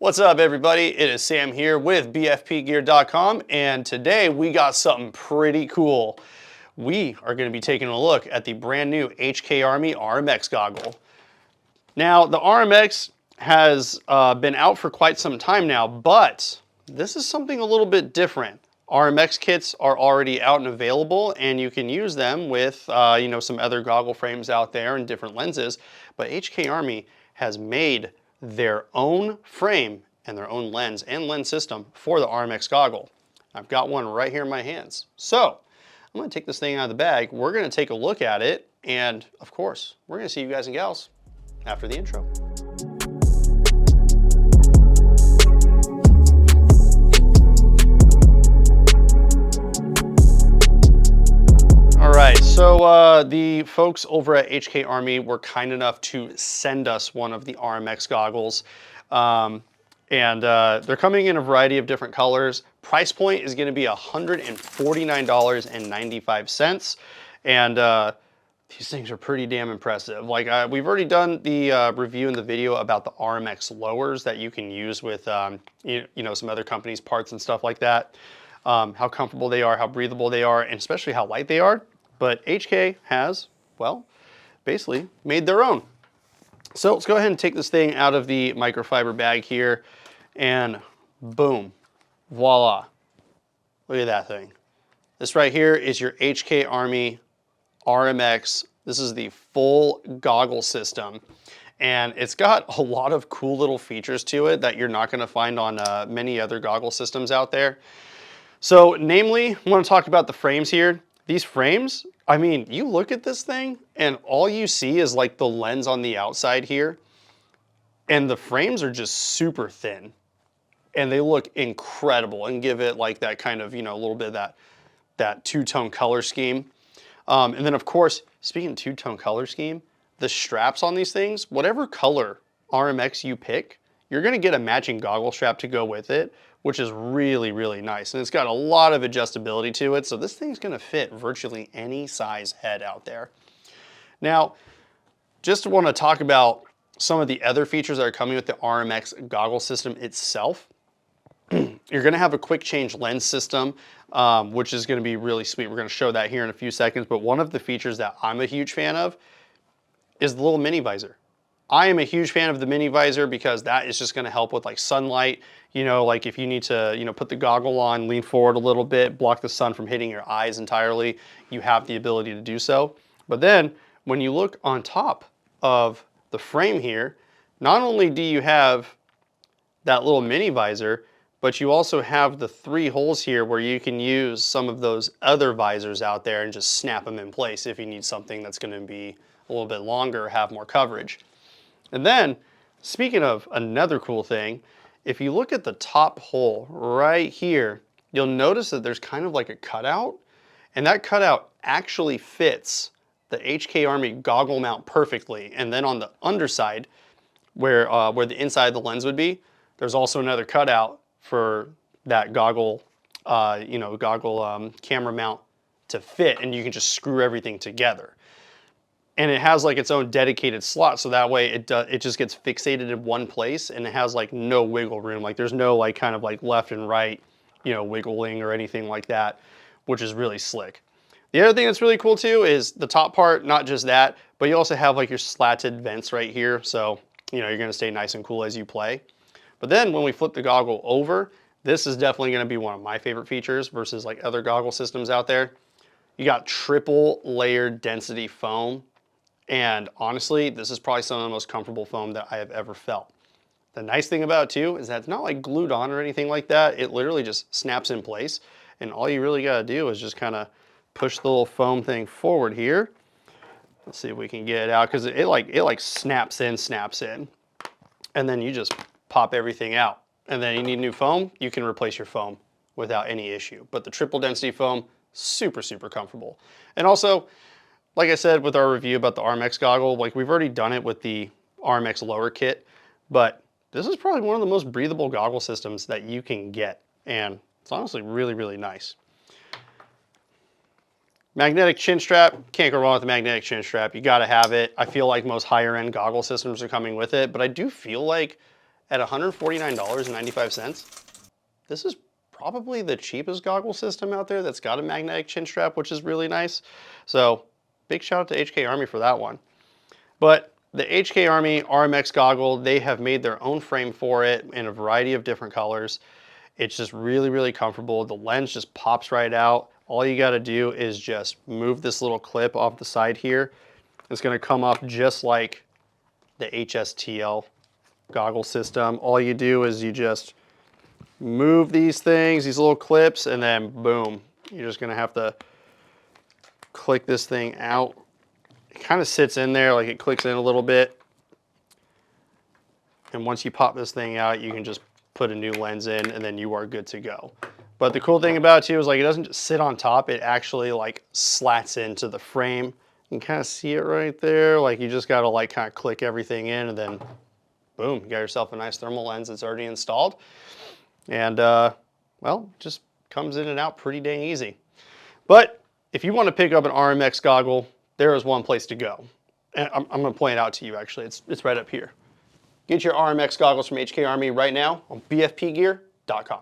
What's up, everybody? It is Sam here with BFPGear.com, and today we got something pretty cool. We are going to be taking a look at the brand new HK Army RMX goggle. Now, the RMX has been out for quite some time now, but this is something a little bit different. RMX kits are already out and available, and you can use them with some other goggle frames out there and different lenses, but HK Army has made their own frame and their own lens and lens system for the RMX goggle. I've got one right here in my hands. So I'm going to take this thing out of the bag. We're going to take a look at it. And of course, we're going to see you guys and gals after the intro. All right, so the folks over at HK Army were kind enough to send us one of the RMX goggles. They're coming in a variety of different colors. Price point is going to be $149.95. And these things are pretty damn impressive. Like we've already done the review in the video about the RMX lowers that you can use with some other companies' parts and stuff like that. How comfortable they are, how breathable they are, and especially how light they are. But HK has, well, basically made their own. So let's go ahead and take this thing out of the microfiber bag here, and boom, voila. Look at that thing. This right here is your HK Army RMX. This is the full goggle system, and it's got a lot of cool little features to it that you're not going to find on many other goggle systems out there. So namely, I want to talk about the frames here. These frames, I mean, you look at this thing and all you see is like the lens on the outside here, and the frames are just super thin and they look incredible and give it like that kind of, a little bit of that two-tone color scheme. And then of course, speaking of two-tone color scheme, the straps on these things, whatever color RMX you pick, you're gonna get a matching goggle strap to go with it, which is really, really nice. And it's got a lot of adjustability to it, so this thing's gonna fit virtually any size head out there. Now, just want to talk about some of the other features that are coming with the RMX goggle system itself. You're gonna have a quick change lens system, which is gonna be really sweet. We're gonna show that here in a few seconds, but one of the features that I'm a huge fan of is the little mini visor. I am a huge fan of the mini visor because that is just gonna help with like sunlight, like if you need to, put the goggle on, lean forward a little bit, block the sun from hitting your eyes entirely, you have the ability to do so. But then when you look on top of the frame here, not only do you have that little mini visor, but you also have the 3 holes here where you can use some of those other visors out there and just snap them in place if you need something that's gonna be a little bit longer, have more coverage. And then, speaking of another cool thing, if you look at the top hole right here, you'll notice that there's kind of like a cutout, and that cutout actually fits the HK Army goggle mount perfectly. And then on the underside, where the inside of the lens would be, there's also another cutout for that goggle, camera mount to fit, and you can just screw everything together. And it has like its own dedicated slot, so that way it just gets fixated in one place, and it has like no wiggle room. Like there's no like kind of like left and right, wiggling or anything like that, which is really slick. The other thing that's really cool too is the top part, not just that, but you also have like your slatted vents right here. So, you're gonna stay nice and cool as you play. But then when we flip the goggle over, this is definitely gonna be one of my favorite features versus like other goggle systems out there. You got triple layered density foam. And honestly, this is probably some of the most comfortable foam that I have ever felt. The nice thing about it too is that it's not like glued on or anything like that. It literally just snaps in place. And all you really gotta do is just kind of push the little foam thing forward here. Let's see if we can get it out, because it like snaps in. And then you just pop everything out. And then you need new foam, you can replace your foam without any issue. But the triple density foam, super, super comfortable. And also, like I said with our review about the RMX goggle, like we've already done it with the RMX lower kit, but this is probably one of the most breathable goggle systems that you can get. And it's honestly really, really nice. Magnetic chin strap, can't go wrong with the magnetic chin strap. You gotta have it. I feel like most higher end goggle systems are coming with it, but I do feel like at $149.95. This is probably the cheapest goggle system out there that's got a magnetic chin strap, which is really nice. So big shout out to HK Army for that one. But the HK Army RMX Goggle, they have made their own frame for it in a variety of different colors. It's just really, really comfortable. The lens just pops right out. All you got to do is just move this little clip off the side here. It's going to come up just like the HSTL goggle system. All you do is you just move these things, these little clips, and then boom. You're just going to have to click this thing out. It kind of sits in there, like it clicks in a little bit. And once you pop this thing out, you can just put a new lens in, and then you are good to go. But the cool thing about it too is like it doesn't just sit on top, it actually like slats into the frame. You can kind of see it right there. Like you just gotta like kind of click everything in, and then boom, you got yourself a nice thermal lens that's already installed. And well, just comes in and out pretty dang easy. But if you want to pick up an RMX goggle, there is one place to go. And I'm gonna point it out to you actually, it's right up here. Get your RMX goggles from HK Army right now on BFPGear.com.